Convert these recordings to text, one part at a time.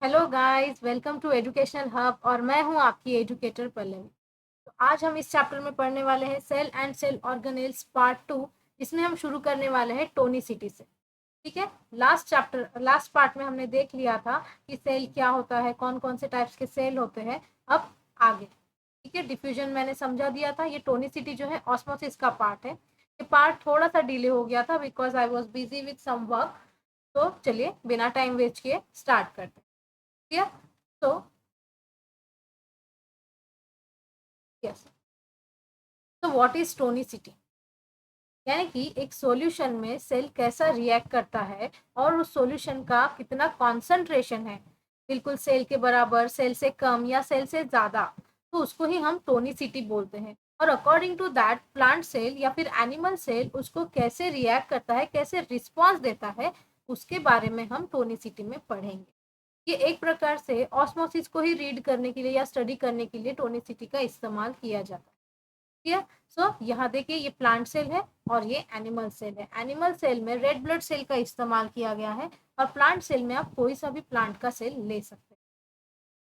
Hello guys, welcome to educational hub और मैं हूं आपकी एजुकेटर पल्लवी। तो आज हम इस चैप्टर में पढ़ने वाले हैं cell and cell organelles part 2, जिसमें हम शुरू करने वाले हैं टोनिसिटी से। ठीक है। लास्ट पार्ट में हमने देख लिया था कि सेल क्या होता है, कौन कौन से टाइप्स के सेल होते हैं। अब आगे, ठीक है, डिफ्यूजन मैंने समझा दिया था। ये टोनिसिटी जो है ऑस्मोसिस का पार्ट है। ये पार्ट थोड़ा सा डिले हो गया था because I was busy with some work. तो चलिए बिना टाइम वेस्ट किए स्टार्ट करते हैं। क्लियर? तो यस, तो व्हाट इज टोनिसिटी? यानी कि एक सॉल्यूशन में सेल कैसा रिएक्ट करता है और उस सॉल्यूशन का कितना कॉन्सेंट्रेशन है, बिल्कुल सेल के बराबर, सेल से कम या सेल से ज़्यादा, तो उसको ही हम टोनिसिटी बोलते हैं। और according to that plant cell या फिर एनिमल सेल उसको कैसे रिएक्ट करता है, कैसे रिस्पॉन्स देता है, उसके बारे में हम टोनिसिटी में पढ़ेंगे। ये एक प्रकार से ऑस्मोसिस को ही रीड करने के लिए या स्टडी करने के लिए टोनिसिटी का इस्तेमाल किया जाता है। ठीक है। सो यहाँ देखिए, ये प्लांट सेल है और ये एनिमल सेल है। एनिमल सेल में रेड ब्लड सेल का इस्तेमाल किया गया है और प्लांट सेल में आप कोई सा भी प्लांट का सेल ले सकते हैं।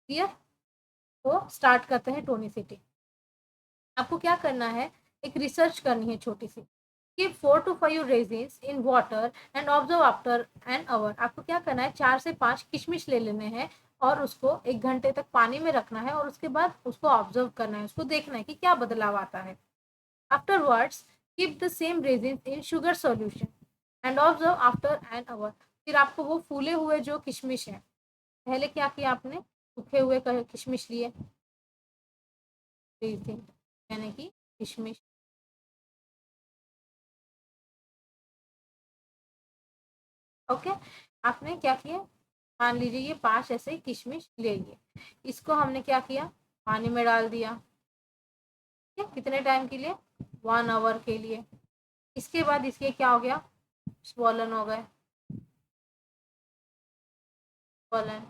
क्लियर? तो स्टार्ट करते हैं टोनिसिटी। आपको क्या करना है, एक रिसर्च करनी है छोटी सी। Keep 4 to 5 raisins in water and observe after an hour. आपको क्या करना है, 4 से 5 किशमिश ले लेने हैं और उसको 1 घंटे तक पानी में रखना है और उसके बाद उसको ऑब्जर्व करना है, उसको देखना है कि क्या बदलाव आता है। Afterwards, keep the same raisins in sugar solution and observe after an hour. फिर आपको वो फूले हुए जो किशमिश है, पहले क्या किया आपने, सूखे हुए किशमिश लिए, रेजिन यानी कि किशमिश। ओके, आपने क्या किया, मान लीजिए ये 5 ऐसे किशमिश ले लिए। इसको हमने क्या किया, पानी में डाल दिया। कितने टाइम के लिए, 1 आवर के लिए। इसके बाद इसके क्या हो गया, स्वॉलन हो गए। स्वॉलन,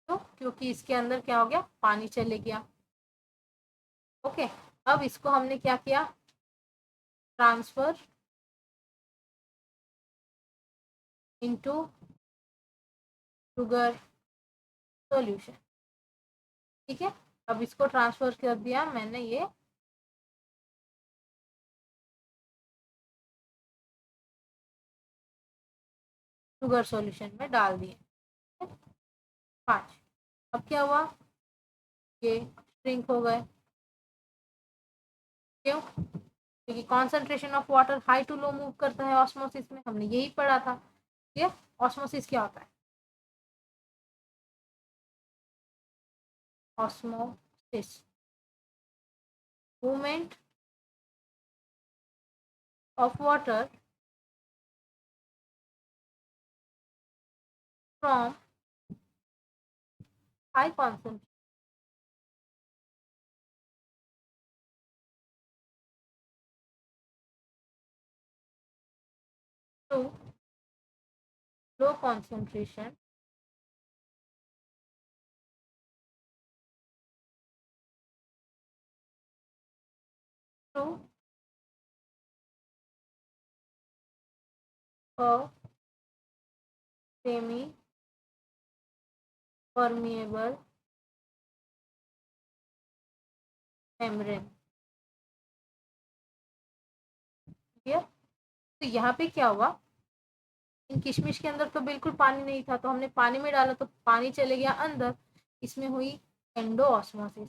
तो क्योंकि इसके अंदर क्या हो गया, पानी चले गया। ओके, अब इसको हमने क्या किया, ट्रांसफर इनटू शुगर सॉल्यूशन। ठीक है, अब इसको ट्रांसफर कर दिया मैंने, ये शुगर सॉल्यूशन में डाल दिए। 5। अब क्या हुआ, ये श्रिंक हो गए। क्यों? क्योंकि concentration of water high to low move करता है ऑस्मोसिस में, हमने यही पढ़ा था। ये ऑस्मोसिस क्या होता है, osmosis movement of water from high concentration to low concentration to a semi permeable membrane. ठीक है, तो यहाँ पे क्या हुआ, इन किशमिश के अंदर तो बिल्कुल पानी नहीं था, तो हमने पानी में डाला तो पानी चले गया अंदर, इसमें हुई एंडो ऑस्मोसिस।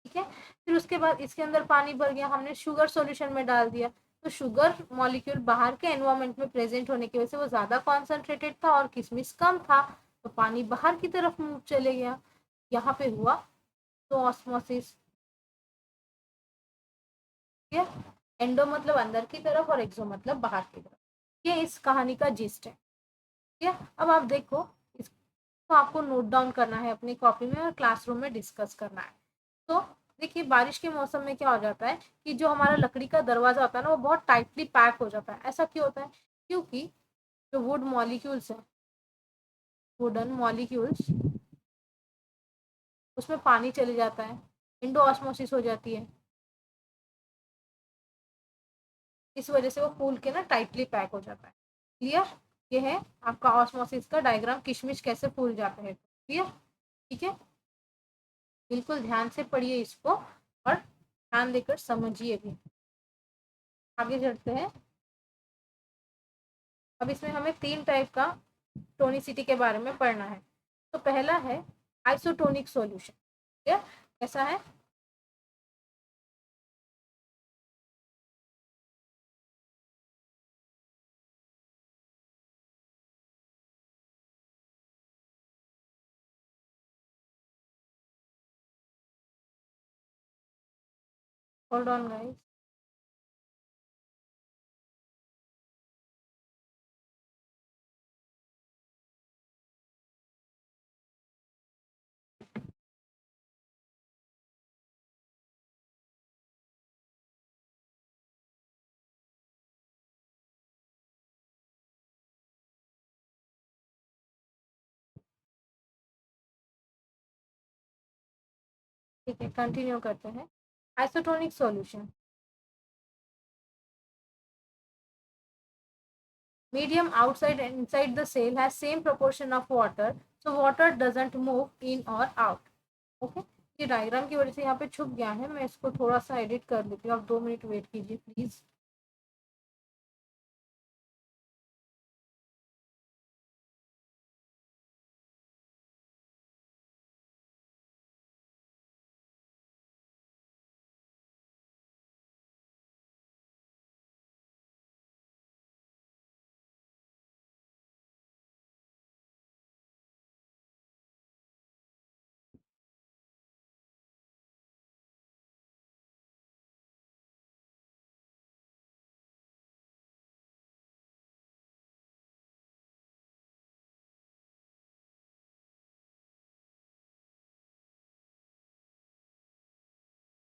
ठीक है, फिर उसके बाद इसके अंदर पानी भर गया, हमने शुगर सॉल्यूशन में डाल दिया, तो शुगर मॉलिक्यूल बाहर के एनवायरमेंट में प्रेजेंट होने की वजह से वो ज़्यादा कॉन्सेंट्रेटेड था और किशमिश कम था, तो पानी बाहर की तरफ मूव चले गया। यहाँ पे हुआ तो ऑस्मोसिस। ठीक है, एंडो मतलब अंदर की तरफ और एक्सो मतलब बाहर की तरफ। ये इस कहानी का जिस्ट है। ठीक है, अब आप देखो, इसको आपको नोट डाउन करना है अपनी कॉपी में और क्लासरूम में डिस्कस करना है। तो देखिए, बारिश के मौसम में क्या हो जाता है कि जो हमारा लकड़ी का दरवाजा होता है ना, वो बहुत टाइटली पैक हो जाता है। ऐसा क्यों होता है, क्योंकि जो वुड मॉलिक्यूल्स है, वुडन मॉलिक्यूल्स, उसमें पानी चले जाता है, इंडो ऑस्मोसिस हो जाती है, इस वजह से वो फूल के ना टाइटली पैक हो जाता है। क्लियर? ये है आपका ऑस्मोसिस का डायग्राम, किशमिश कैसे फूल जाते हैं। क्लियर? ठीक है, बिल्कुल ध्यान से पढ़िए इसको और ध्यान देकर समझिए भी। आगे चलते हैं। अब इसमें हमें 3 टाइप का टोनिसिटी के बारे में पढ़ना है। तो पहला है आइसोटोनिक सॉल्यूशन। ठीक है, कैसा है? Hold on guys. ठीक है, कंटिन्यू करते हैं। Isotonic solution, medium outside and inside the cell has same proportion of water, so water doesn't move in or out. Okay, ये डायग्राम की वजह से यहाँ पे छुप गया है, मैं इसको थोड़ा सा एडिट कर लेती हूँ। आप 2 मिनट वेट कीजिए प्लीज।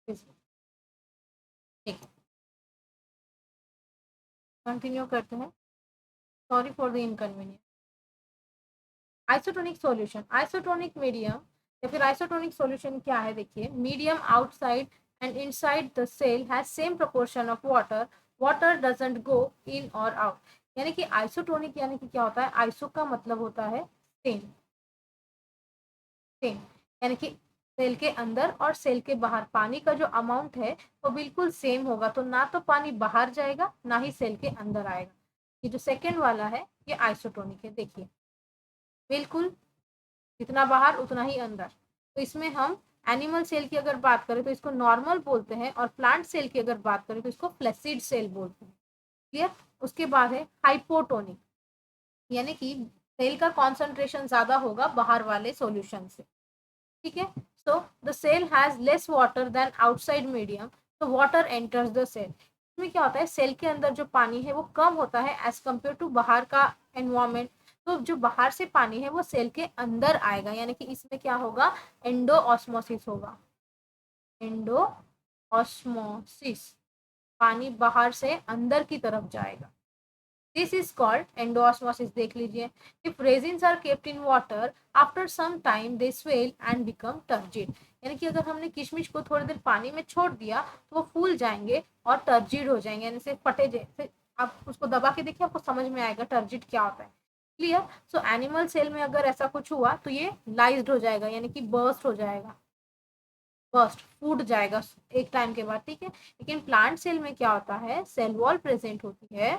ठीक है, कंटिन्यू करते हैं। Sorry for the inconvenience. Isotonic solution, isotonic medium या फिर आइसोटोनिक सॉल्यूशन क्या है? देखिए, medium outside and inside the cell has same proportion of water, water doesn't go in और आउट। यानी कि आइसोटोनिक यानी कि क्या होता है? आइसो का मतलब होता है सेम, सेम यानी कि सेल के अंदर और सेल के बाहर पानी का जो अमाउंट है वो बिल्कुल सेम होगा, तो ना तो पानी बाहर जाएगा ना ही सेल के अंदर आएगा। ये जो सेकेंड वाला है ये आइसोटोनिक है। देखिए, बिल्कुल जितना बाहर उतना ही अंदर। तो इसमें हम एनिमल सेल की अगर बात करें तो इसको नॉर्मल बोलते हैं, और प्लांट सेल की अगर बात करें तो इसको फ्लैसिड सेल बोलते हैं। क्लियर? उसके बाद है हाइपोटोनिक, यानी कि सेल का कॉन्सेंट्रेशन ज्यादा होगा बाहर वाले सॉल्यूशन से। ठीक है, so the cell has less water then outside medium, तो वाटर एंटर्स द सेल। इसमें क्या होता है? सेल के अंदर जो पानी है वो कम होता है एज कम्पेयर टू बाहर का एनवायरमेंट। तो जो बाहर से पानी है वो सेल के अंदर आएगा, यानी कि इसमें क्या होगा? एंडो ऑस्मोसिस होगा। एंडो ऑस्मोसिस, पानी बाहर से अंदर की तरफ जाएगा। This is called endosmosis. देख लीजिए, if raisins are kept in water after some time they swell and become turgid. यानी कि अगर हमने किशमिश को थोड़ी देर पानी में छोड़ दिया तो वो फूल जाएंगे और टर्जिड हो जाएंगे, यानी से फटे जैसे। आप उसको दबा के देखिए, आपको समझ में आएगा टर्जिड क्या होता है। क्लियर? सो एनिमल सेल में अगर ऐसा कुछ हुआ तो ये लाइज्ड हो जाएगा, यानी कि बर्स्ट हो जाएगा, बर्स्ट फूट जाएगा एक टाइम के बाद। ठीक है, लेकिन प्लांट सेल में क्या होता है? सेल वॉल प्रेजेंट होती है,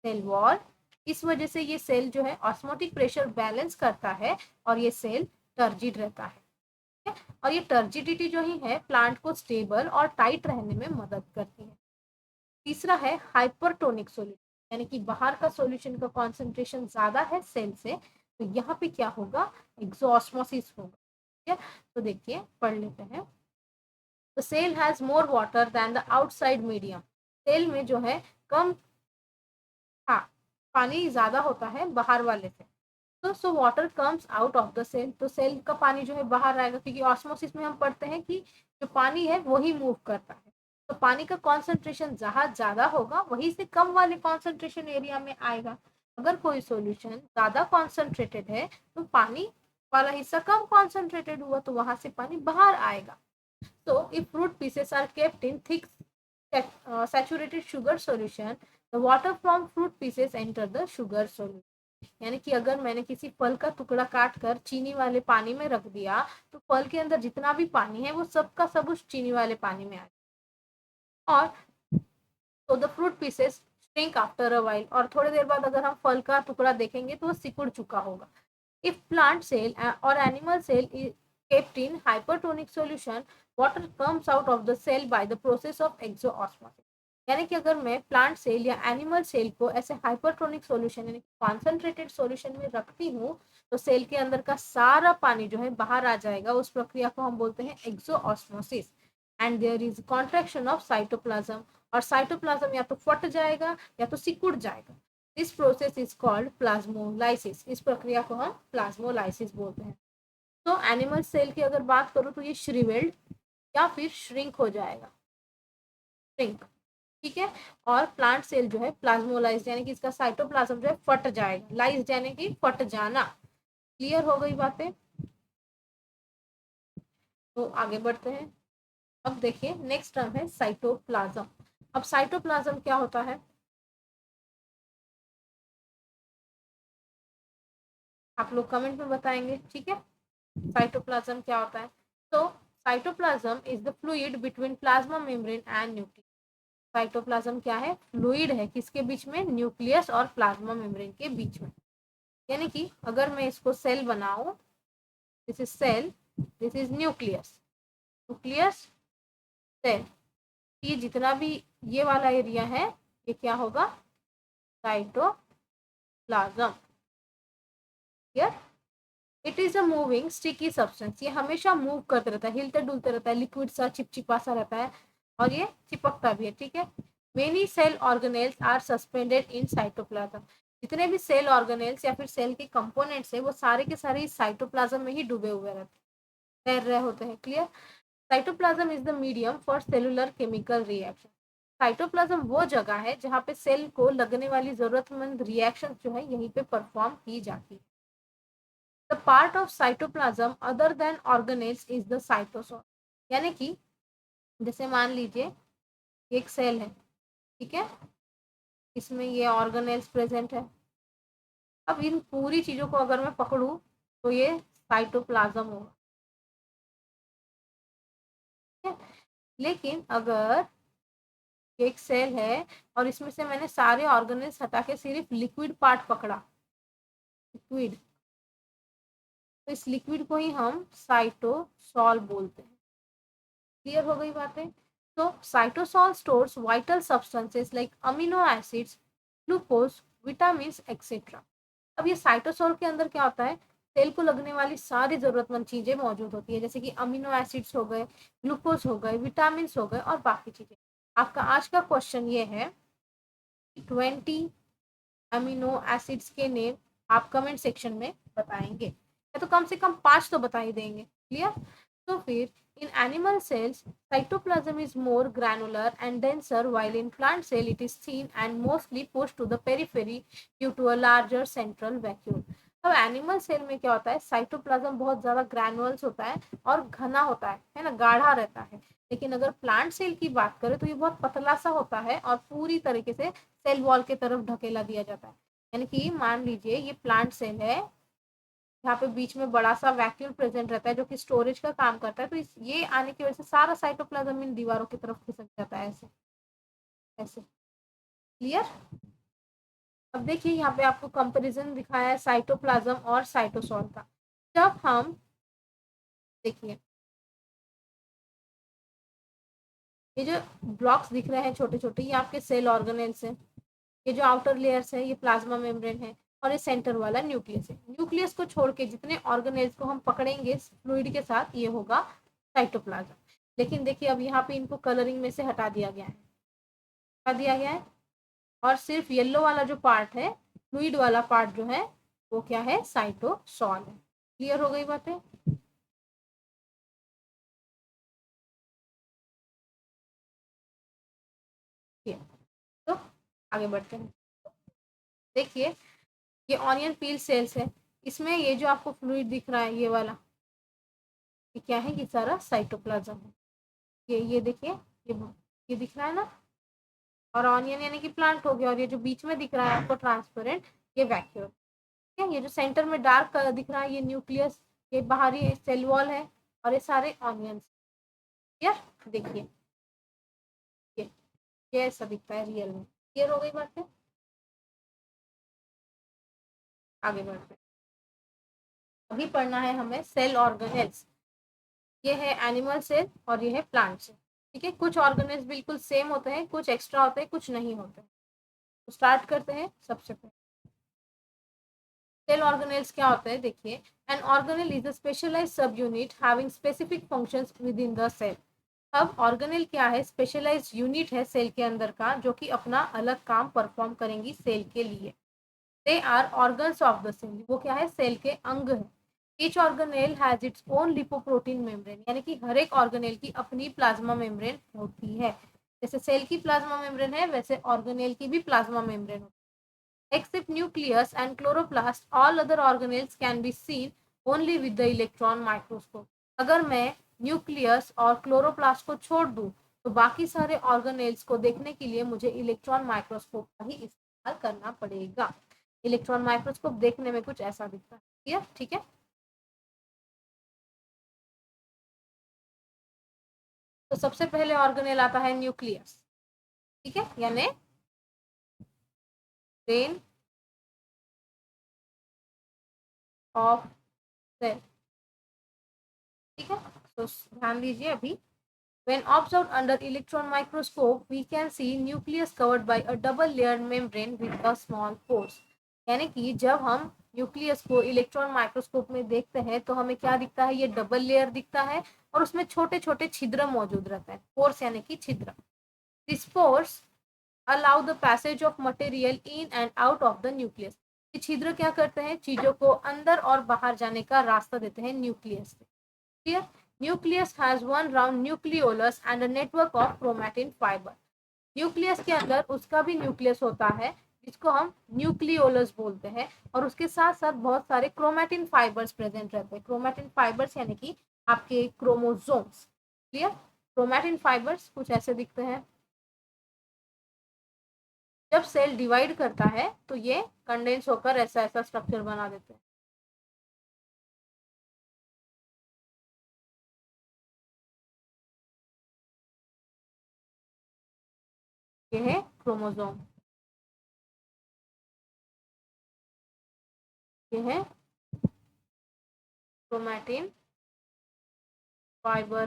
सेल वॉल। इस वजह से ये सेल जो है ऑस्मोटिक प्रेशर बैलेंस करता है और ये सेल टर्जिड रहता है। और ये टर्जिडिटी जो ही है प्लांट को स्टेबल और टाइट रहने में मदद करती है। तीसरा है हाइपरटोनिक सॉल्यूशन, यानी कि बाहर का सॉल्यूशन का कॉन्सेंट्रेशन ज्यादा है सेल से, तो यहाँ पे क्या होगा? एक्सोस्मोसिस होगा। ठीक है, तो देखिए पढ़ लेते हैं। The cell has more water then the outside medium. Cell में जो है कम, हाँ, पानी ज्यादा होता है बाहर वाले से। तो so water comes out of the cell, तो सेल का पानी जो है बाहर आएगा, क्योंकि ऑस्मोसिस में हम पढ़ते हैं कि जो पानी है वही मूव करता है। तो पानी का कॉन्सेंट्रेशन जहाँ ज्यादा होगा वहीं से कम वाले कॉन्सेंट्रेशन एरिया में आएगा। अगर कोई सॉल्यूशन ज्यादा कॉन्सेंट्रेटेड है तो पानी वाला हिस्सा कम कॉन्सेंट्रेटेड हुआ, तो वहां से पानी बाहर आएगा। So, if fruit pieces are kept in thick saturated sugar solution, the water from fruit pieces enter the sugar solution, यानी कि अगर मैंने किसी फल का टुकड़ा काट कर चीनी वाले पानी में रख दिया तो फल के अंदर जितना भी पानी है वो सब का सब उस चीनी वाले पानी में आ जाए। और तो the fruit pieces shrink after a while, और थोड़ी देर बाद अगर हम फल का टुकड़ा देखेंगे तो वो सिकुड़ चुका होगा। इफ प्लांट सेल और animal cell is kept in hypertonic solution, water comes out of the cell by the process of exoosmosis, यानी कि अगर मैं प्लांट सेल या एनिमल सेल को ऐसे हाइपरटोनिक सॉल्यूशन यानी कॉन्सेंट्रेटेड सॉल्यूशन में रखती हूँ तो सेल के अंदर का सारा पानी जो है बाहर आ जाएगा। उस प्रक्रिया को हम बोलते हैं exosmosis. And there is contraction of cytoplasm, और साइटोप्लाज्म या तो फट जाएगा या तो सिकुड़ जाएगा। This process is called plasmolysis. इस प्रक्रिया को हम प्लाज्मोलाइसिस बोलते हैं। तो एनिमल सेल की अगर बात करूं तो ये श्रिवेल्ड या फिर श्रिंक हो जाएगा, श्रिंक, ठीक है। और प्लांट सेल जो है प्लाज्मोलाइज यानी कि इसका साइटोप्लाज्म जो है फट जाएगा, लाइज यानी कि फट जाना। क्लियर हो गई बातें? तो आगे बढ़ते हैं। अब देखिए नेक्स्ट टर्म है साइटोप्लाज्म। अब साइटोप्लाज्म क्या होता है आप लोग कमेंट में बताएंगे, ठीक है। साइटोप्लाज्म क्या होता है? तो cytoplasm is the fluid between plasma membrane and nucleus. Cytoplasm क्या है? फ्लूइड है, किसके बीच में? न्यूक्लियस और प्लाज्मा मेम्ब्रेन के बीच में। यानी कि अगर मैं इसको सेल बनाऊं, this is cell, this is nucleus, nucleus cell, ये जितना भी ये वाला एरिया है ये क्या होगा? Cytoplasm. Clear? It is a moving sticky substance, ये हमेशा मूव करते रहता है, हिलते डुलते रहता है, लिक्विड सा चिपचिपा सा रहता है और ये चिपकता भी है, ठीक है। Many cell organelles are suspended in cytoplasm. जितने भी सेल ऑर्गेनेल्स या फिर सेल के कंपोनेंट्स है वो सारे के सारे इस साइटोप्लाज्म में ही डूबे हुए रहते हैं, तैर रहे होते हैं। Clear? Cytoplasm is the medium for cellular chemical reaction. Cytoplasm वो जगह है जहाँ पे सेल को लगने वाली जरूरतमंद रिएक्शन जो है यहीं पे परफॉर्म की जाती है। The part of cytoplasm other than organelles is the cytosol, यानी कि जैसे मान लीजिए एक सेल है, ठीक है, इसमें ये ऑर्गेनेल्स प्रेजेंट है। अब इन पूरी चीजों को अगर मैं पकड़ूं तो ये साइटोप्लाज्म होगा, ठीक है। लेकिन अगर एक सेल है और इसमें से मैंने सारे ऑर्गेनेल्स हटा के सिर्फ लिक्विड पार्ट पकड़ा, लिक्विड, तो इस लिक्विड को ही हम साइटोसॉल बोलते हैं। क्लियर हो गई बातें? तो cytosol stores vital substances like amino acids, glucose, vitamin etcetera. अब ये साइटोसॉल के अंदर क्या होता है? सेल को लगने वाली सारी जरूरतमंद चीजें मौजूद होती है, जैसे कि अमीनो एसिड्स हो गए, ग्लूकोज हो गए, विटामिन हो गए और बाकी चीजें। आपका आज का क्वेश्चन ये है 20 अमीनो एसिड्स के नेम आप कमेंट सेक्शन में बताएंगे, या तो कम से कम 5 तो बता ही देंगे। क्लियर? तो फिर in animal cells cytoplasm is more granular and denser, while in plant cell it is thin and mostly pushed to the periphery due to a larger central vacuole। अब एनिमल सेल में क्या होता है? Cytoplasm बहुत ज्यादा granules होता है और घना होता है ना, गाढ़ा रहता है। लेकिन अगर प्लांट सेल की बात करें तो ये बहुत पतला सा होता है और पूरी तरीके से सेल वॉल की तरफ ढकेला दिया जाता है। यानी कि मान लीजिए ये प्लांट सेल है, यहाँ पे बीच में बड़ा सा वैक्यूल प्रेजेंट रहता है जो कि स्टोरेज का काम करता है, तो ये आने की वजह से सारा साइटोप्लाज्म इन दीवारों की तरफ खिसक जाता है, ऐसे ऐसे। क्लियर? अब देखिए यहाँ पे आपको कंपैरिजन दिखाया है साइटोप्लाज्म और साइटोसॉल का। जब हम देखिए ये जो ब्लॉक्स दिख रहे हैं छोटे छोटे, ये आपके सेल ऑर्गेनेल्स हैं। ये जो आउटर लेयर्स है ये प्लाज्मा मेम्ब्रेन है और ये सेंटर वाला न्यूक्लियस है। न्यूक्लियस को छोड़ के जितने ऑर्गेनेल्स को हम पकड़ेंगे फ्लूइड के साथ ये होगा साइटोप्लाज्म। लेकिन देखिए अब यहाँ पे इनको कलरिंग में से हटा दिया गया है, हटा दिया गया है, और सिर्फ येलो वाला जो पार्ट है, फ्लूइड वाला पार्ट जो है वो क्या है? साइटोसॉल है। क्लियर हो गई बातें? तो आगे बढ़ते हैं। देखिए ये ऑनियन पील सेल्स है, इसमें ये जो आपको फ्लूइड दिख रहा है ये वाला, ये क्या है? ये सारा साइटोप्लाज्म है। ये देखिए, ये दिख रहा है ना, और ऑनियन यानी कि प्लांट हो गया, और ये जो बीच में दिख रहा है आपको ट्रांसपेरेंट, ये वैक्यूल। ठीक है, ये जो सेंटर में डार्क कलर दिख रहा है ये न्यूक्लियस, ये बाहरी सेल वॉल है, और ये सारे ऑनियंस। यार देखिए, ये ये ऐसा दिखता है रियल में। क्लियर हो गई बातें? आगे बढ़ते हैं। अभी पढ़ना है हमें सेल ऑर्गेनेल्स। ये है एनिमल सेल और ये है प्लांट सेल। ठीक है, कुछ ऑर्गेनेल्स बिल्कुल सेम होते हैं, कुछ एक्स्ट्रा होते हैं, कुछ नहीं होते हैं। तो स्टार्ट करते हैं। सबसे पहले सेल ऑर्गेनेल्स क्या होता है, देखिए। An organelle is a specialised sub unit having specific functions with in the cell. अब ऑर्गेनेल क्या है, स्पेशलाइज्ड यूनिट है सेल के अंदर का, जो कि अपना अलग काम परफॉर्म करेंगी सेल के लिए। They are organs of the cell, वो क्या है, सेल के अंग है। Each organelle has its own lipoprotein membrane, यानी कि हर एक ऑर्गेनेल की अपनी प्लाज्मा मेम्ब्रेन होती है। जैसे सेल की प्लाज्मा मेम्ब्रेन है, वैसे ऑर्गेनेल की भी प्लाज्मा मेम्ब्रेन होती है। Except nucleus and chloroplast, all other organelles can be seen only with the electron microscope. अगर मैं न्यूक्लियस और क्लोरोप्लास्ट को छोड़ दूं, तो बाकी सारे ऑर्गेनेल्स को देखने के लिए मुझे इलेक्ट्रॉन माइक्रोस्कोप का ही इस्तेमाल करना पड़ेगा। इलेक्ट्रॉन माइक्रोस्कोप देखने में कुछ ऐसा दिखता है। क्लियर? ठीक है। तो सबसे पहले ऑर्गेनेल आता है न्यूक्लियस। ठीक है, यानी ब्रेन ऑफ सेल। ठीक है, तो ध्यान दीजिए अभी। When observed under electron microscope, we can see nucleus covered by a double layered membrane with a small pores. यानी कि जब हम न्यूक्लियस को इलेक्ट्रॉन माइक्रोस्कोप में देखते हैं तो हमें क्या दिखता है, ये डबल लेयर दिखता है, और उसमें छोटे छोटे छिद्र मौजूद रहते हैं। पोर्स यानी कि छिद्र। These pores allow the passage of material in and out of the nucleus. ये छिद्र क्या करते हैं, चीजों को अंदर और बाहर जाने का रास्ता देते हैं न्यूक्लियस से। Clear? Nucleus has one round nucleolus and a network of chromatin fibre. Nucleus के अंदर उसका भी न्यूक्लियस होता है, जिसको हम न्यूक्लियोलस बोलते हैं, और उसके साथ साथ बहुत सारे क्रोमैटिन फाइबर्स प्रेजेंट रहते हैं। क्रोमैटिन फाइबर्स यानी कि आपके क्रोमोसोम्स। क्लियर? क्रोमैटिन फाइबर्स कुछ ऐसे दिखते हैं। जब सेल डिवाइड करता है तो ये कंडेंस होकर ऐसा ऐसा स्ट्रक्चर बना देते हैं। ये है क्रोमोसोम, ये है क्रोमैटिन फाइबर।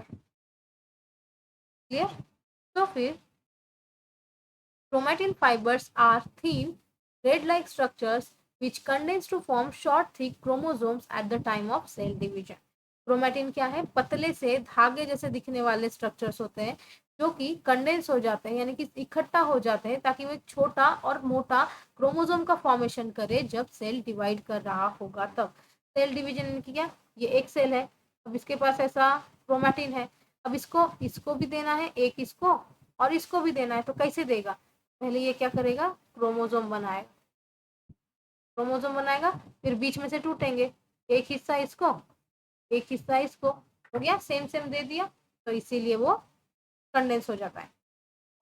क्लियर? तो फिर chromatin fibers are thin, thread-like structures which condense to form short, thick chromosomes at the time of cell division. Chromatin क्या है, पतले से धागे जैसे दिखने वाले स्ट्रक्चर्स होते हैं, जो कि कंडेंस हो जाते हैं, यानी कि इकट्ठा हो जाते हैं, ताकि वो एक छोटा और मोटा क्रोमोसोम का फॉर्मेशन करे जब सेल डिवाइड कर रहा होगा तब। सेल डिवीजन यानी कि क्या, ये एक सेल है, अब इसके पास ऐसा क्रोमैटिन है, अब इसको इसको भी देना है, एक इसको और इसको भी देना है, तो कैसे देगा, पहले ये क्या करेगा, क्रोमोसोम बनाएगा। क्रोमोसोम बनाएगा, फिर बीच में से टूटेंगे, एक हिस्सा इसको, एक हिस्सा इसको, हो गया, सेम सेम दे दिया, तो इसीलिए वो कंडेंस हो जाता है।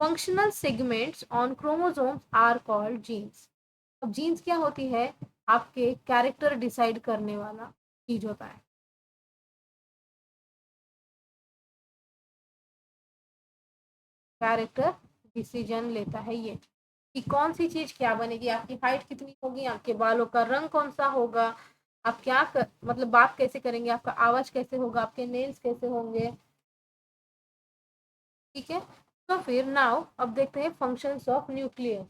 Functional segments on chromosomes are called genes. अब जीन्स क्या होती है, आपके कैरेक्टर डिसाइड करने वाला चीज होता है। कैरेक्टर डिसीजन लेता है ये, कि कौन सी चीज क्या बनेगी, आपकी हाइट कितनी होगी, आपके बालों का रंग कौन सा होगा, आप मतलब बात कैसे करेंगे, आपका आवाज कैसे होगा, आपके नेल्स कैसे होंगे। ठीक है, तो फिर नाउ अब देखते हैं फंक्शंस ऑफ न्यूक्लियस।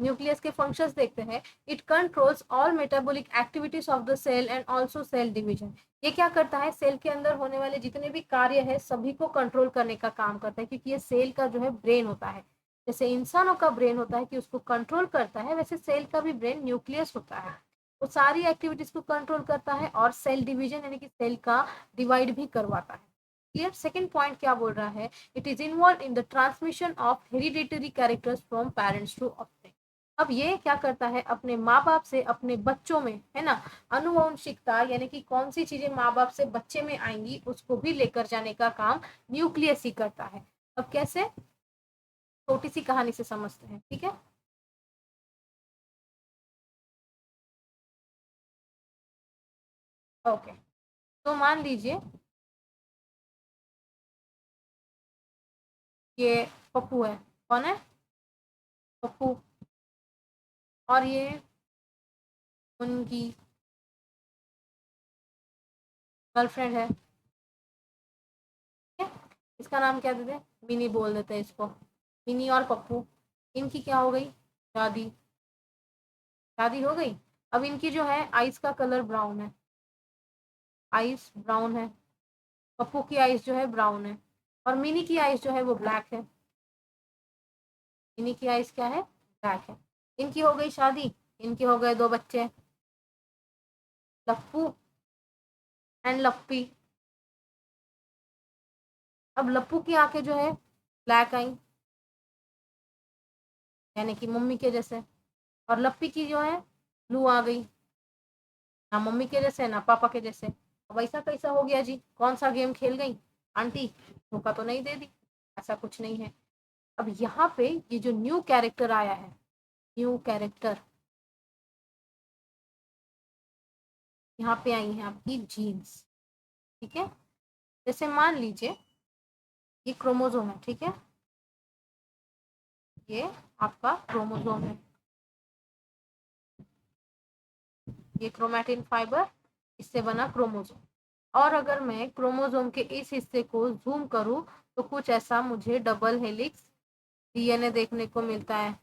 न्यूक्लियस के फंक्शंस देखते हैं। It controls all metabolic activities of the cell and also cell division. ये क्या करता है, सेल के अंदर होने वाले जितने भी कार्य है सभी को कंट्रोल करने का काम करता है, क्योंकि ये सेल का जो है ब्रेन होता है। जैसे इंसानों का ब्रेन होता है कि उसको कंट्रोल करता है, वैसे सेल का भी ब्रेन न्यूक्लियस होता है, वो सारी एक्टिविटीज को कंट्रोल करता है और सेल डिवीजन यानी कि सेल का डिवाइड भी करवाता है। क्लियर? सेकेंड पॉइंट क्या बोल रहा है, it is involve in the transmission of hereditary characters from parents to offspring. अब ये क्या करता है, अपने माँ बाप से अपने बच्चों में, है ना, अनुवंशिकता यानी कि कौन सी चीजें माँ बाप से बच्चे में आएंगी उसको भी लेकर जाने का काम न्यूक्लियस ही करता है। अब कैसे, छोटी सी कहानी से समझते हैं, ठीक है। ओके, तो मान लीजिए ये पप्पू है। कौन है? पप्पू। और ये उनकी गर्लफ्रेंड है, ठीक है। इसका नाम क्या देते हैं? मिनी बोल देते हैं इसको। मिनी और पप्पू, इनकी क्या हो गई? शादी। शादी हो गई। अब इनकी जो है आइस का कलर ब्राउन है, आइस ब्राउन है। पप्पू की आइस जो है ब्राउन है, और मिनी की आइस जो है वो ब्लैक है। मिनी की आइस क्या है? ब्लैक है। इनकी हो गई शादी, इनके हो गए दो बच्चे, लप्पू एंड लप्पी। अब लप्पू की आंखें जो है ब्लैक आई, यानी कि मम्मी के जैसे, और लप्पी की जो है ब्लू आ गई, ना मम्मी के जैसे ना पापा के जैसे। अब ऐसा कैसा हो गया जी, कौन सा गेम खेल गई आंटी, धोखा तो नहीं दे दी? ऐसा कुछ नहीं है। अब यहाँ पे ये जो न्यू कैरेक्टर आया है, न्यू कैरेक्टर, यहाँ पे आई है आपकी जीन्स, ठीक है। जैसे मान लीजिए ये क्रोमोजोम है, ठीक है, ये आपका क्रोमोजोम है, ये क्रोमैटिन फाइबर, इससे बना क्रोमोजोम। और अगर मैं क्रोमोजोम के इस हिस्से को जूम करूं तो कुछ ऐसा मुझे डबल हेलिक्स डीएनए देखने को मिलता है।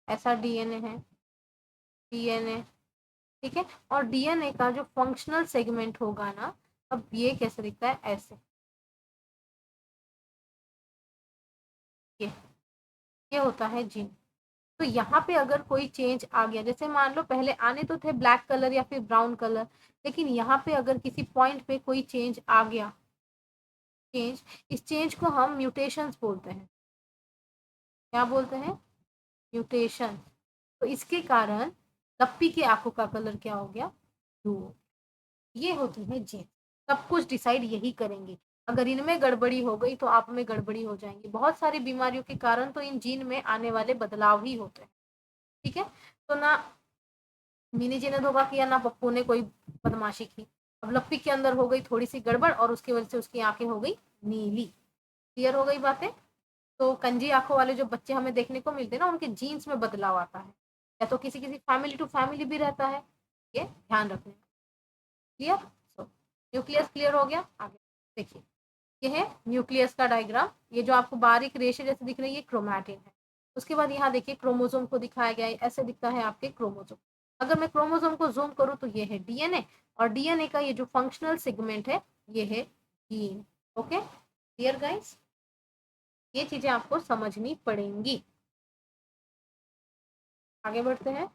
ऐसा डीएनए है, डीएनए, ठीक है। और डीएनए का जो फंक्शनल सेगमेंट होगा ना, अब ये कैसे दिखता है? ऐसे, ये ये होता है जीन। तो यहाँ पे अगर कोई चेंज आ गया, जैसे मान लो पहले आने तो थे ब्लैक कलर या फिर ब्राउन कलर, लेकिन यहाँ पे अगर किसी पॉइंट पे कोई चेंज आ गया, चेंज, इस चेंज को हम म्यूटेशंस बोलते हैं। क्या बोलते हैं? म्यूटेशन। तो इसके कारण लप्पी की आंखों का कलर क्या हो गया? ब्लू। ये होती है जीन। सब कुछ डिसाइड यही करेंगे। अगर इनमें गड़बड़ी हो गई तो आप में गड़बड़ी हो जाएंगी। बहुत सारी बीमारियों के कारण तो इन जीन में आने वाले बदलाव ही होते हैं, ठीक है। तो ना मिनी जी ने धोखा किया, ना पप्पू ने कोई बदमाशी की। अब लप्पी के अंदर हो गई थोड़ी सी गड़बड़ और उसकी वजह से उसकी आंखें हो गई नीली। क्लियर हो गई बातें? तो कंजी आंखों वाले जो बच्चे हमें देखने को मिलते हैं ना, उनके जीन्स में बदलाव आता है, या तो किसी किसी फैमिली टू फैमिली भी रहता है, ये ध्यान रखना। क्लियर? सो न्यूक्लियस क्लियर हो गया। आगे देखिए, ये है न्यूक्लियस का डायग्राम। ये जो आपको बारीक रेशे जैसे दिख रही है, क्रोमैटिन है। उसके बाद यहाँ देखिए क्रोमोसोम को दिखाया गया है, ऐसे दिखता है आपके क्रोमोसोम। अगर मैं क्रोमोसोम को जूम करूँ तो ये है डीएनए, और डीएनए का ये जो फंक्शनल सेगमेंट है ये है जीन। Okay, clear guys? ये चीजें आपको समझनी पड़ेंगी। आगे बढ़ते हैं।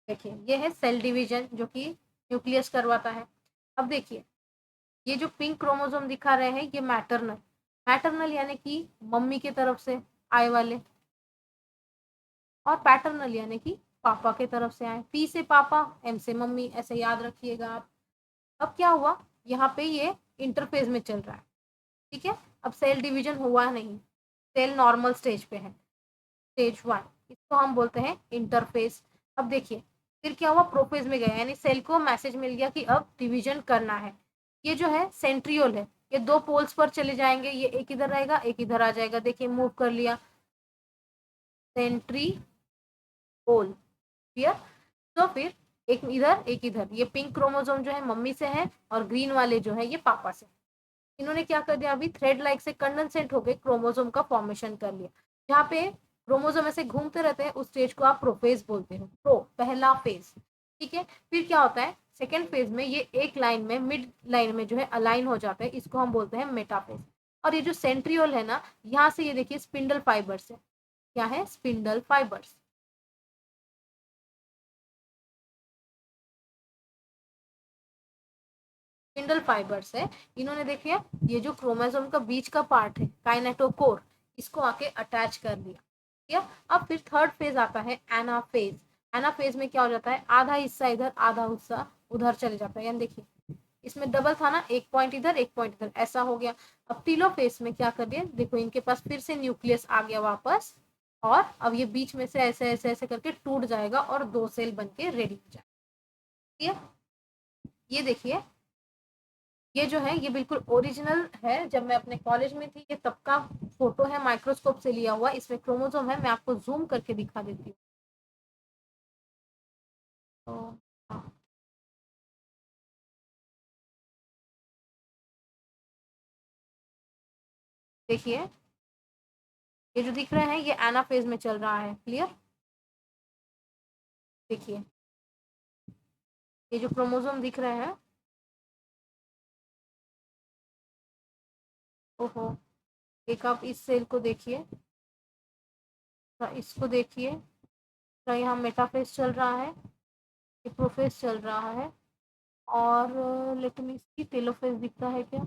देखिए ये है सेल डिवीजन जो कि न्यूक्लियस करवाता है। अब देखिए ये जो पिंक क्रोमोसोम दिखा रहे हैं ये मैटरनल, मैटरनल यानी कि मम्मी की तरफ से आए वाले, और पैटर्नल यानी कि पापा की तरफ से आए। पी से पापा, एम से मम्मी, ऐसे याद रखिएगा आप। अब क्या हुआ, यहाँ पे ये इंटरफेज में चल रहा है, ठीक है। अब सेल डिवीजन हुआ नहीं, सेल नॉर्मल स्टेज पे है, स्टेज 1, इसको हम बोलते हैं इंटरफेज। अब देखिए फिर क्या हुआ, प्रोफेज में गया, यानी सेल को मैसेज मिल गया कि अब डिवीजन करना है। ये जो है सेंट्रियोल है, ये दो पोल्स पर चले जाएंगे, ये एक इधर रहेगा एक इधर आ जाएगा। देखिए मूव कर लिया, सेंट्री पोल। क्लियर? तो फिर एक इधर एक इधर, ये पिंक क्रोमोसोम जो है मम्मी से है, और ग्रीन वाले जो है ये पापा से। इन्होंने क्या कर दिया, अभी थ्रेड लाइक से कंडेंसेट होकर क्रोमोसोम का फॉर्मेशन कर लिया। जहाँ पे क्रोमोसोम ऐसे घूमते रहते हैं उस स्टेज को आप प्रोफेज बोलते हो, प्रो पहला फेज, ठीक है। फिर क्या होता है, सेकेंड फेज में ये एक लाइन में, मिड लाइन में जो है अलाइन हो जाता है, इसको हम बोलते हैं मेटाफेज। और ये जो सेंट्रियोल है ना, यहाँ से ये देखिए स्पिंडल फाइबर्स है। क्या है? Spindle fibres. स्पिंडल फाइबर्स है। इन्होंने देखिए ये जो क्रोमोसोम का बीच का पार्ट है काइनेटोकोर, इसको आके अटैच कर दिया। ठीक है, अब फिर थर्ड फेज आता है एनाफेज। एनाफेज में क्या हो जाता है, आधा हिस्सा इधर आधा हिस्सा उधर चले जाता है। यानी देखिए इसमें डबल था ना, एक पॉइंट इधर एक पॉइंट इधर, ऐसा हो गया। अब टीलोफेज में क्या कर दिया, देखो इनके पास फिर से न्यूक्लियस आ गया वापस, और अब ये बीच में से ऐसे ऐसे ऐसे करके टूट जाएगा और 2 सेल बन के रेडी हो जाएगा। ठीक है, ये देखिए ये जो है ये बिल्कुल ओरिजिनल है, जब मैं अपने कॉलेज में थी ये तब का फोटो है, माइक्रोस्कोप से लिया हुआ। इसमें क्रोमोसोम है, मैं आपको जूम करके दिखा देती हूँ। तो हाँ, देखिए ये जो दिख रहे हैं ये एनाफेज में चल रहा है। क्लियर, देखिए ये जो क्रोमोसोम दिख रहे हैं, ओहो, एक आप इस सेल को देखिए, इसको देखिए, तो यहाँ मेटाफेज चल रहा है, ये प्रोफेज चल रहा है, और लेट मी सी टेलोफेज दिखता है क्या,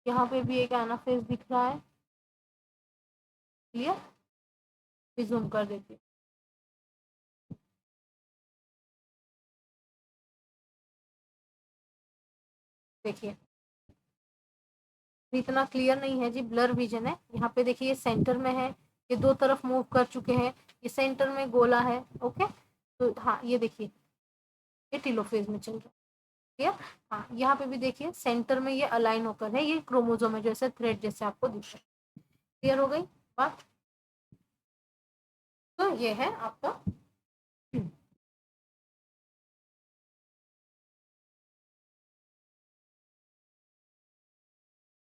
यहाँ पे भी एक एनाफेज दिख रहा है। क्लियर, जूम कर देती हूँ। देखिए इतना क्लियर नहीं है जी, ब्लर विजन है। यहाँ पे देखिए ये सेंटर में है, ये दो तरफ मूव कर चुके हैं, ये सेंटर में गोला है। ओके, तो हाँ ये देखिए ये टीलोफेज में चल रहा है। क्लियर, हाँ यहाँ पे भी देखिए सेंटर में ये अलाइन होकर है, ये क्रोमोजोम है जैसे थ्रेड जैसे आपको दिख रहा है। क्लियर हो गई बात, तो ये है आपका।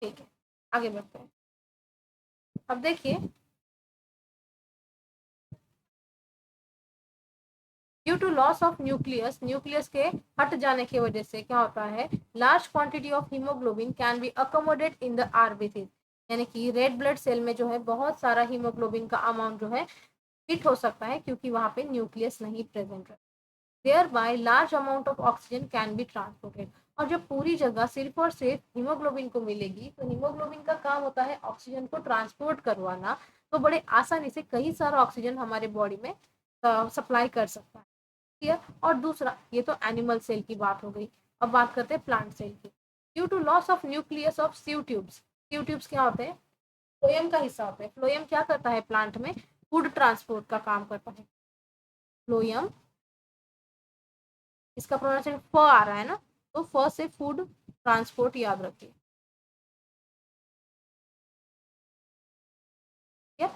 ठीक है, आगे बढ़ते हैं। अब देखिए due to loss of nucleus, nucleus के हट जाने की वजह से क्या होता है, large quantity of haemoglobin can be accommodate in the RBC. यानी कि रेड ब्लड सेल में जो है बहुत सारा हीमोग्लोबिन का अमाउंट जो है फिट हो सकता है, क्योंकि वहां पे न्यूक्लियस नहीं प्रेजेंट है। There by large amount of oxygen can be transported. और जब पूरी जगह सिर्फ और सिर्फ हीमोग्लोबिन को मिलेगी, तो हीमोग्लोबिन का काम होता है ऑक्सीजन को ट्रांसपोर्ट करवाना, तो बड़े आसानी से कई सारा ऑक्सीजन हमारे बॉडी में सप्लाई कर सकता है। है। और दूसरा, ये तो एनिमल सेल की बात हो गई, अब बात करते हैं प्लांट सेल की। Due to loss of nucleus of sieve tubes, sieve tubes क्या होते हैं, फ्लोएम का हिस्सा होते हैं। फ्लोएम क्या करता है प्लांट में, फूड ट्रांसपोर्ट का काम करता है। फ्लोएम, इसका प्रोनाउंसिएशन फ आ रहा है ना, तो फ से फूड ट्रांसपोर्ट याद रखिए। ठीक है,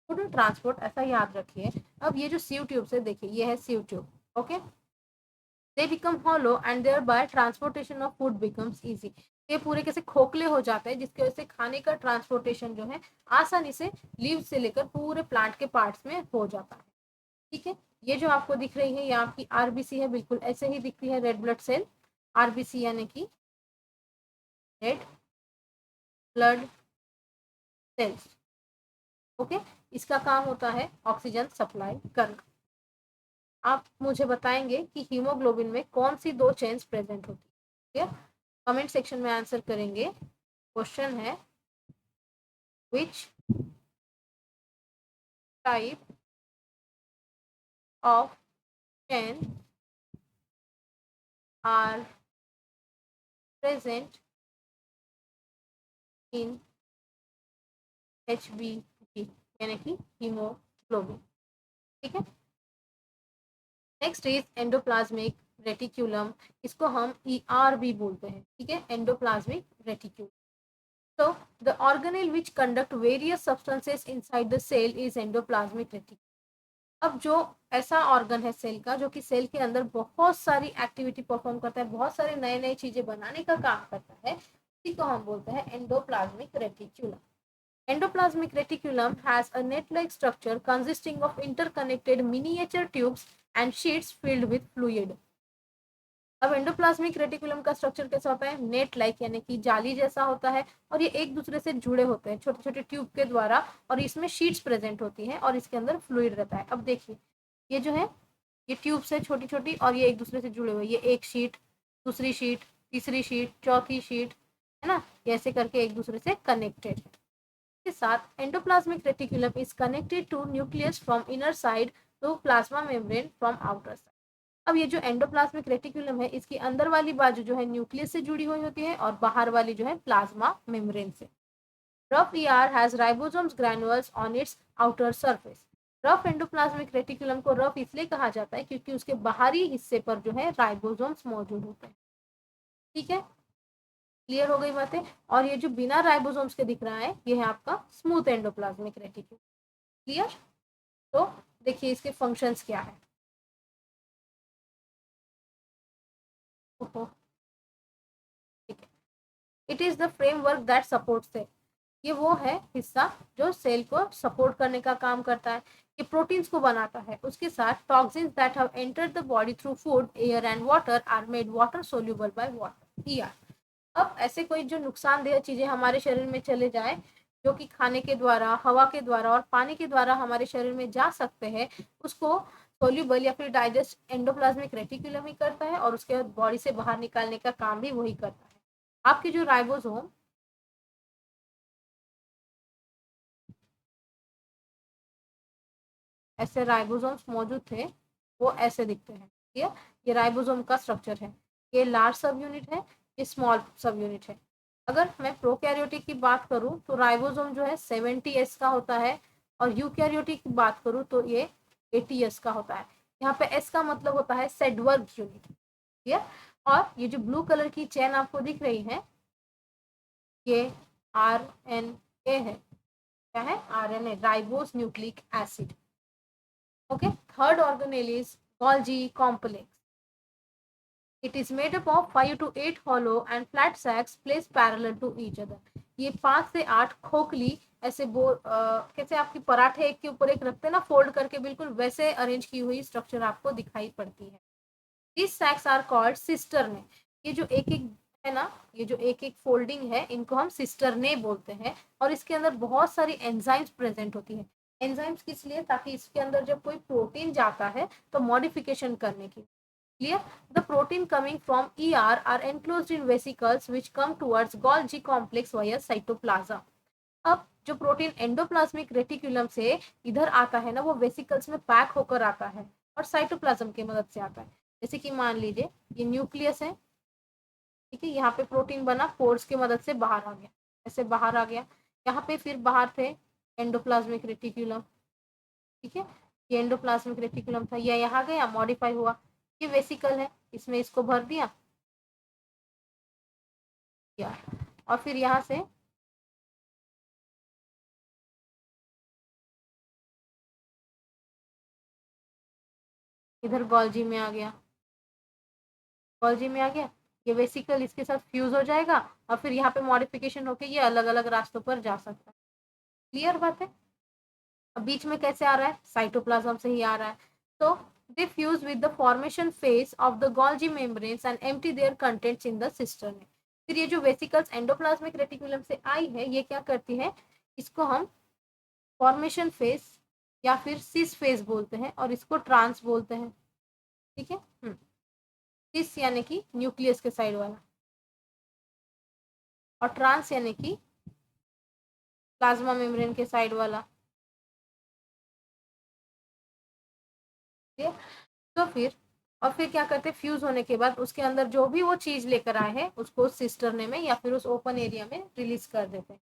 फूड ट्रांसपोर्ट ऐसा याद रखिए। अब ये जो सीव ट्यूब है, देखिए ये है sieve tube. Okay, they become hollow and thereby transportation of food becomes easy। ये पूरे कैसे खोखले हो जाते हैं, जिसकी वजह से खाने का ट्रांसपोर्टेशन जो है आसानी से लीव से लेकर पूरे प्लांट के पार्ट्स में हो जाता है। ठीक है, ये जो आपको दिख रही है ये आपकी आरबीसी है, बिल्कुल ऐसे ही दिखती है रेड ब्लड सेल। आरबीसी यानी कि रेड ब्लड सेल्स। ओके, इसका काम होता है ऑक्सीजन सप्लाई करना। आप मुझे बताएंगे कि हीमोग्लोबिन में कौन सी दो चेन्स प्रेजेंट होती है। कमेंट सेक्शन में आंसर करेंगे। क्वेश्चन है, which type of chain are present in HbG, यानी कि हीमोग्लोबिन। ठीक है, नेक्स्ट इज एंडोप्लाज्मिक रेटिक्यूलम, इसको हम ER भी बोलते हैं। ठीक है, endoplasmic reticulum. So the organelle which conduct various substances inside the cell is endoplasmic reticulum। अब जो ऐसा ऑर्गन है सेल का जो कि सेल के अंदर बहुत सारी एक्टिविटी परफॉर्म करता है, बहुत सारे नए नए चीजें बनाने का काम करता है, इसी को हम बोलते हैं endoplasmic reticulum. Endoplasmic reticulum has a net-like structure consisting of interconnected miniature tubes and sheets filled with fluid। अब एंडोप्लाज्मिक रेटिकुलम का स्ट्रक्चर कैसा होता है, नेट लाइक यानी कि जाली जैसा होता है, और ये एक दूसरे से जुड़े होते हैं छोटे छोटे ट्यूब के द्वारा, और इसमें शीट्स प्रेजेंट होती हैं और इसके अंदर फ्लूइड रहता है। अब देखिए ये जो है ये ट्यूब से छोटी छोटी, और ये एक दूसरे से जुड़े हुए, ये एक शीट, दूसरी शीट, तीसरी शीट, चौथी शीट, है ना, ऐसे करके एक दूसरे से कनेक्टेड है। के साथ endoplasmic reticulum is connected to nucleus from inner side to plasma membrane from outer side. अब ये जो एंडोप्लाज्मिक रेटिकुलम है, इसकी अंदर वाली बाजू जो है न्यूक्लियस से जुड़ी हुई होती है और बाहर वाली जो है प्लाज्मा मेम्ब्रेन से। Rough ER has ribosomes ग्रैन्युल्स on it's outer surface. Rough endoplasmic reticulum को रफ इसलिए कहा जाता है क्योंकि उसके बाहरी हिस्से पर जो है राइबोसोम्स मौजूद होते हैं। ठीक है, क्लियर हो गई बातें। और ये जो बिना राइबोसोम्स के दिख रहा है, ये है आपका स्मूथ एंडोप्लाज्मिक रेटिकुलम। क्लियर। तो देखिए इसके फंक्शंस क्या है। ठीक है, it is the framework that supports cell. ये वो है हिस्सा जो सेल को सपोर्ट करने का काम करता है। ये प्रोटीन्स को बनाता है। उसके साथ toxins that have entered the body through food, air and water are made water soluble by water, ER. अब ऐसे कोई जो नुकसानदेह चीजें हमारे शरीर में चले जाए, जो कि खाने के द्वारा, हवा के द्वारा और पानी के द्वारा हमारे शरीर में जा सकते हैं, उसको सोल्यूबल या फिर डाइजेस्ट एंडोप्लाज्मिक रेटिकुलम ही करता है और उसके बाद बॉडी से बाहर निकालने का काम भी वही करता है। आपकी जो राइबोसोम, ऐसे राइबोसोम्स मौजूद थे, वो ऐसे दिखते हैं। ठीक है, ये राइबोसोम का स्ट्रक्चर है। ये लार्ज सब यूनिट है, ये स्मॉल सब यूनिट है। अगर मैं प्रोकैरियोटिक की बात करूं तो राइबोसोम जो है 70s का होता है, और यूकैरियोटिक की बात करूं तो ये 80s का होता है। यहाँ पे एस का मतलब होता है सेडवर्ग यूनिट। ठीक है, और ये जो ब्लू कलर की चेन आपको दिख रही है, ये RNA है। क्या है? RNA, ribose nucleic acid. Okay, third organelle is Golgi complex. It is made up of 5 to 8 hollow and flat sacs placed parallel to each other. ये 5 से 8 खोखली ऐसे कैसे आपकी पराठे एक के ऊपर एक रखते हैं ना, फोल्ड करके, बिल्कुल वैसे अरेंज की हुई स्ट्रक्चर आपको दिखाई पड़ती है। These sacs are called सिस्टरने। ये जो एक एक है ना, ये जो एक एक फोल्डिंग है, इनको हम सिस्टरने बोलते हैं। और इसके अंदर बहुत सारी एंजाइम्स प्रेजेंट होती है। एंजाइम्स किस लिए? ताकि इसके अंदर जब कोई प्रोटीन जाता है तो मॉडिफिकेशन करने की। Clear. The protein coming from ER are enclosed in vesicles which come towards Golgi complex via cytoplasm. अब जो प्रोटीन एंडोप्लाज्मिक रेटिकुलम से इधर आता है ना, वो वेसिकल्स में पैक होकर आता है और साइटोप्लाज्म की मदद से आता है। जैसे कि मान लीजिए ये न्यूक्लियस है, ठीक है, यहाँ पे प्रोटीन बना, पोर्स की मदद से बाहर आ गया, ऐसे बाहर आ गया। यहाँ पे फिर बाहर थे एंडोप्लाज्मिक रेटिकुलम। ठीक है, ये एंडोप्लाज्मिक रेटिकुलम था, ये यहाँ गया, मॉडिफाई हुआ। ये वेसिकल है, इसमें इसको भर दिया यार, और फिर यहाँ से इधर गोल्जी में आ गया, गोल्जी में आ गया। ये वेसिकल इसके साथ फ्यूज हो जाएगा और फिर यहाँ पे मॉडिफिकेशन होकर ये अलग अलग रास्तों पर जा सकता है। क्लियर बात है। अब बीच में कैसे आ रहा है? साइटोप्लाज्म से ही आ रहा है। तो they fuse with the formation phase of the Golgi membranes and empty their contents in the cistern। फिर ये जो वेसिकल्स एंडोप्लाज्मिक रेटिकुलम से आई है, ये क्या करती है? इसको हम फॉर्मेशन फेज या फिर सिस फेज बोलते हैं और इसको ट्रांस बोलते हैं। ठीक है, सिस यानी कि न्यूक्लियस के साइड वाला, और ट्रांस यानी कि प्लाज्मा मेम्ब्रेन के साइड वाला। ठीक है, तो फिर और फिर क्या करते हैं? फ्यूज होने के बाद उसके अंदर जो भी वो चीज लेकर आए हैं, उसको सिस्टरने में या फिर उस ओपन एरिया में रिलीज कर देते हैं।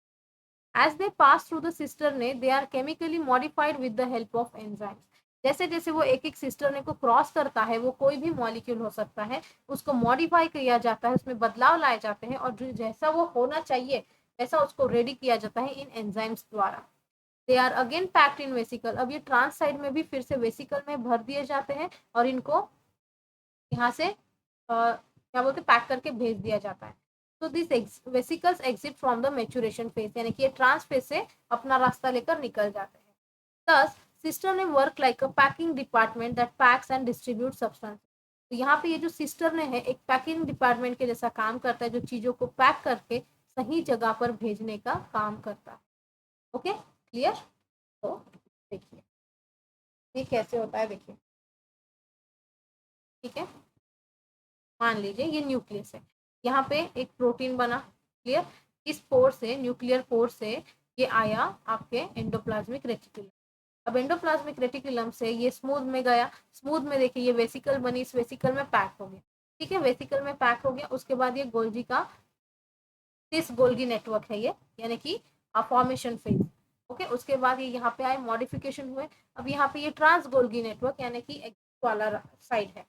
As they pass through the cistern, they are chemically modified with the help of enzymes। जैसे जैसे वो एक एक सिस्टरने को क्रॉस करता है, वो कोई भी मॉलिक्यूल हो सकता है, उसको मॉडिफाई किया जाता है, उसमें बदलाव लाए जाते हैं, और जो जैसा वो होना चाहिए वैसा उसको रेडी किया जाता है इन एंजाइम्स द्वारा। They are again packed in vesicle. अब ये ट्रांस साइड में भी फिर से वेसिकल में भर दिए जाते हैं और इनको यहाँ से क्या बोलते, पैक करके भेज दिया जाता है। तो this vesicles exit from the maturation phase, यानी कि ये ट्रांस फेज से अपना रास्ता लेकर निकल जाते हैं। दस सिस्टर ने work like a packing department that packs and distribute substance. तो यहाँ पे ये जो सिस्टर ने है, एक पैकिंग डिपार्टमेंट के जैसा काम करता है, जो चीजों को पैक करके सही जगह पर भेजने का काम करता है। Okay, clear. तो देखिए ये कैसे होता है, देखिए। ठीक है, मान लीजिए ये न्यूक्लियस है, यहाँ पे एक प्रोटीन बना, क्लियर। इस पोर से, न्यूक्लियर पोर से ये आया आपके एंडोप्लाज्मिक रेटिकुलम। अब एंडोप्लाज्मिक रेटिकुलम से ये स्मूथ में गया, स्मूथ में देखिए ये वेसिकल बनी, इस वेसिकल में पैक हो गया, ठीक है, वेसिकल में पैक हो गया। उसके बाद ये गोल्जी का दिस गोल्गी नेटवर्क है ये, यानी कि फॉर्मेशन फेज। ओके, उसके बाद ये यहाँ पे आए, मॉडिफिकेशन हुए। अब यहाँ पे ये ट्रांस गोल्गी नेटवर्क यानी कि एक्स वाला साइड है।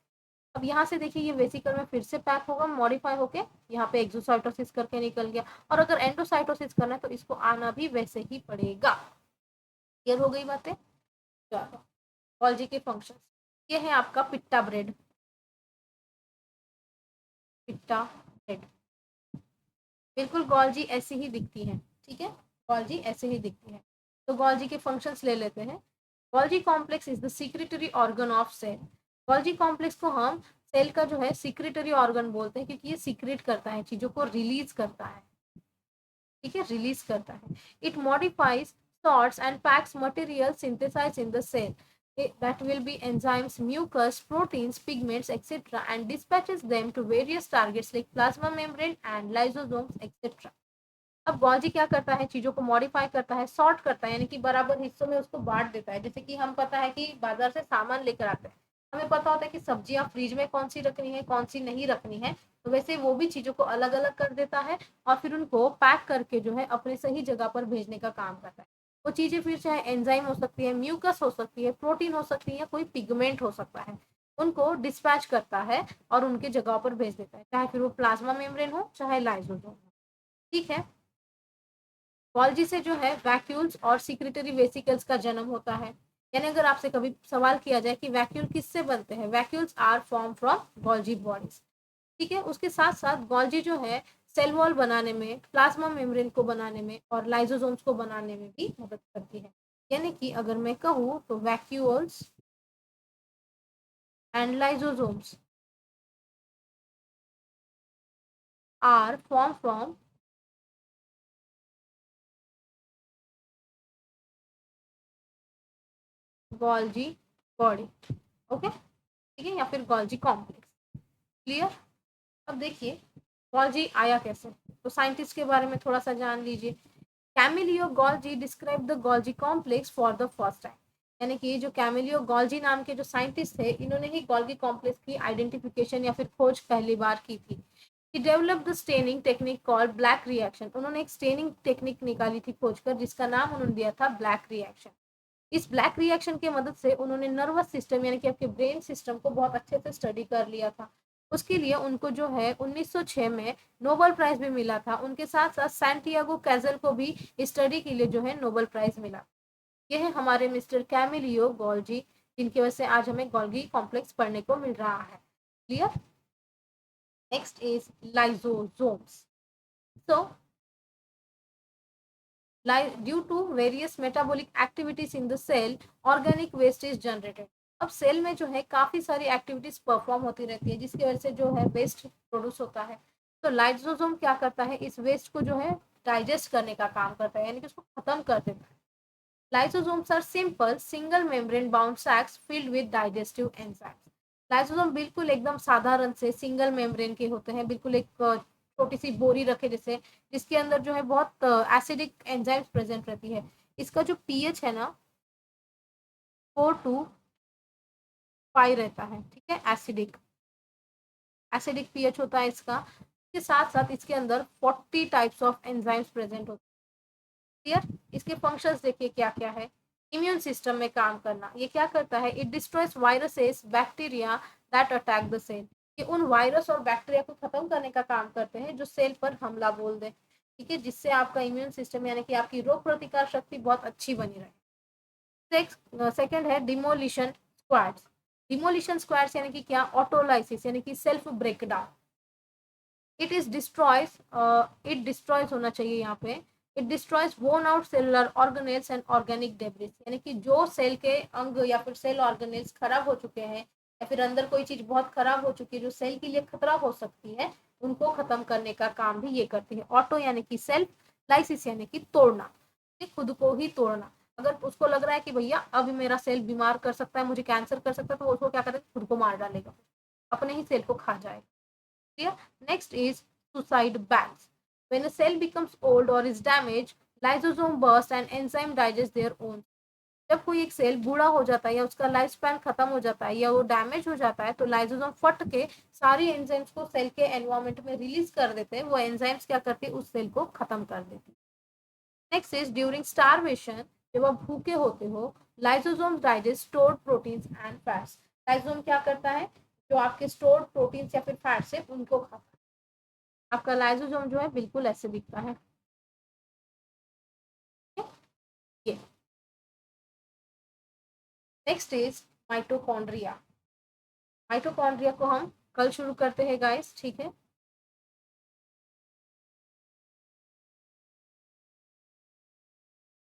अब यहाँ से देखिए ये वेसिकल में फिर से पैक होगा, मॉडिफाई होके यहाँ पे एक्सोसाइटोसिस करके निकल गया। और अगर एंडोसाइटोसिस करना है तो इसको आना भी वैसे ही पड़ेगा। क्लियर हो गई बातें? चलो, गोल्जी के फंक्शन, ये है आपका पिट्टा ब्रेड, पिट्टा ब्रेड। बिल्कुल गोल्जी ऐसी ही दिखती है, ठीक है, गोल्जी ऐसे ही दिखती है। तो गोल्जी के फंक्शंस ले लेते हैं। Golgi complex is the secretory organ of cell. Golgi complex को हम सेल का जो है सिक्रेटरी ऑर्गन बोलते हैं, क्योंकि ये सीक्रेट करता है, चीजों को रिलीज करता है, ठीक है, रिलीज करता है। It modifies, sorts and packs material synthesized in the cell. That will be enzymes, mucus, proteins, pigments, etc. and dispatches them to various targets like plasma membrane and lysosomes, etc. अब Golgi क्या करता है, चीजों को modify करता है, sort करता है, यानी कि बराबर हिस्सों में उसको बांट देता है। जैसे कि हम पता है कि बाजार से सामान लेकर आते हैं, हमें पता होता है कि सब्जियां फ्रिज में कौन सी रखनी है, कौन सी नहीं रखनी है, तो वैसे वो भी चीजों को अलग अलग कर देता है और फिर उनको पैक करके जो है अपने सही जगह पर भेजने का काम करता है। वो चीजें फिर चाहे एंजाइम हो सकती है, म्यूकस हो सकती है, प्रोटीन हो सकती है, या कोई पिगमेंट हो सकता है, उनको डिस्पैच करता है और उनके जगह पर भेज देता है, चाहे फिर वो प्लाज्मा मेम्ब्रेन हो चाहे लाइसोसोम हो, ठीक है। गोल्जी से जो है वैक्यूल्स और सिक्रेटरी वेसिकल्स का जन्म होता है। यानी अगर आपसे कभी सवाल किया जाए कि वैक्यूल किससे बनते हैं, vacuoles are form from Golgi bodies, ठीक है। उसके साथ साथ गोल्जी जो है सेल वॉल बनाने में, प्लाज्मा मेम्ब्रेन को बनाने में और लाइसोसोम्स को बनाने में भी मदद करती है। यानी कि अगर मैं कहूँ तो vacuoles and lysosomes are form from Golgi body, okay, ठीक है, या फिर गोल्जी कॉम्प्लेक्स। क्लियर? अब देखिए गॉल्जी आया कैसे, तो साइंटिस्ट के बारे में थोड़ा सा जान लीजिए। Camillo Golgi describe the Golgi complex for the first time. यानी कि जो कैमिलियो गॉल्जी नाम के जो साइंटिस्ट थे, इन्होंने ही गॉल्गी कॉम्प्लेक्स की आइडेंटिफिकेशन या फिर खोज पहली बार की थी। He developed the staining technique called black reaction. उन्होंने एक स्टेनिंग टेक्निक निकाली थी खोजकर, जिसका नाम उन्होंने दिया था ब्लैक रिएक्शन। इस ब्लैक रिएक्शन की मदद से उन्होंने नर्वस सिस्टम यानी कि आपके ब्रेन सिस्टम को बहुत अच्छे से स्टडी कर लिया था। उसके लिए उनको जो है 1906 में नोबेल प्राइज भी मिला था। उनके साथ साथ सैंटियागो कैजल को भी स्टडी के लिए जो है नोबेल प्राइज मिला। यह है हमारे मिस्टर कैमिलियो गॉल्जी, जिनकी वजह से आज हमें गॉल्गी कॉम्प्लेक्स पढ़ने को मिल रहा है। Clear? Next is lysosomes. So due to various metabolic activities in the cell, organic waste is generated. अब सेल में जो है काफी सारी एक्टिविटीज परफॉर्म होती रहती है, जिसकी वजह से जो है वेस्ट प्रोड्यूस होता है। तो लाइसोसोम क्या करता है, इस वेस्ट को जो है डाइजेस्ट करने का काम करता है, यानी कि उसको खत्म कर देता है। Lysosomes are simple single membrane bound sacs filled with digestive enzymes. Lysosome बिल्कुल एकदम साधारण से सिंगल मेम्ब्रेन के होते हैं, बिल्कुल एक छोटी सी बोरी रखे जैसे, जिसके अंदर जो है बहुत एसिडिक एंजाइम्स प्रेजेंट रहती है। इसका जो पीएच है ना 4 to 5 रहता है, ठीक है, एसिडिक एसिडिक पीएच होता है इसका। इसके साथ साथ इसके अंदर 40 टाइप्स ऑफ एंजाइम्स प्रेजेंट होते हैं। क्लियर? इसके फंक्शंस देखिए क्या क्या है। इम्यून सिस्टम में काम करना, ये क्या करता है, it destroys viruses bacteria that attack the cell. ये उन वायरस और बैक्टीरिया को खत्म करने का काम करते हैं जो सेल पर हमला बोल दे, ठीक है, जिससे आपका इम्यून सिस्टम यानी कि आपकी रोग प्रतिकार शक्ति बहुत अच्छी बनी रहे। सेकंड है डिमोलिशन स्क्वाड्स। डिमोलिशन स्क्वाड्स यानी कि क्या, ऑटोलाइसिस यानी कि सेल्फ ब्रेकडाउन। इट डिस्ट्रॉयज होना चाहिए यहाँ पे, इट डिस्ट्रॉयज वोन out cellular organelles and organic debris. यानी कि जो सेल के अंग या फिर सेल ऑर्गेनेल्स खराब हो चुके हैं, या फिर अंदर कोई चीज बहुत खराब हो चुकी है जो सेल के लिए खतरा हो सकती है, उनको खत्म करने का काम भी ये करती है। ऑटो यानी कि सेल्फ, लाइसिस यानी कि तोड़ना, खुद को ही तोड़ना। अगर उसको लग रहा है कि भैया अब मेरा सेल बीमार कर सकता है, मुझे कैंसर कर सकता है, तो उसको क्या करेगा, खुद को मार डालेगा, अपने ही सेल को खा जाएगा। Next is suicide bags. When a cell becomes old or is damaged, lysosome bursts and enzyme digest their own. जब कोई एक सेल बूढ़ा हो जाता है या उसका लाइफ स्पैन खत्म हो जाता है या वो डैमेज हो जाता है तो लाइसोसोम फट के सारी एंजाइम्स को सेल के एनवायरनमेंट में रिलीज कर देते हैं। वो एंजाइम्स क्या करती है, उस सेल को खत्म कर देती है। नेक्स्ट इज ड्यूरिंग स्टारवेशन, जब आप भूखे होते हो, lysosome digest stored proteins and fats. Lysosome क्या करता है, जो आपके स्टोर्ड प्रोटीन्स या फिर फैट्स है उनको खाता है। आपका लाइसोसोम जो है बिल्कुल ऐसे दिखता है ये। Next is mitochondria. माइटोकॉन्ड्रिया को हम कल शुरू करते हैं गाइस, ठीक है।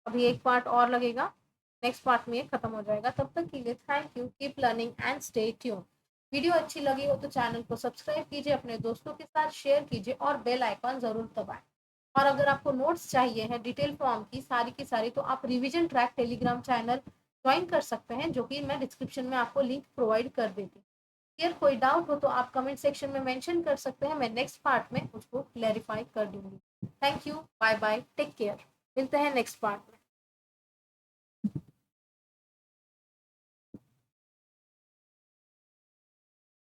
अभी एक पार्ट और लगेगा, नेक्स्ट पार्ट में ये खत्म हो जाएगा। तब तक के लिए thank you, keep learning and stay tune. Video अच्छी लगी हो तो चैनल को सब्सक्राइब कीजिए, अपने दोस्तों के साथ शेयर कीजिए और बेल आइकॉन जरूर दबाएं। और अगर आपको नोट्स चाहिए है डिटेल फॉर्म की सारी तो आप revision track Telegram channel join कर सकते हैं, जो कि मैं डिस्क्रिप्शन में आपको लिंक प्रोवाइड कर देती हूँ। अगर कोई डाउट हो तो आप कमेंट सेक्शन में मेंशन कर सकते हैं, मैं नेक्स्ट पार्ट में उसको क्लैरिफाई कर दूंगी। Thank you, bye bye, take care, मिलते हैं नेक्स्ट पार्ट में।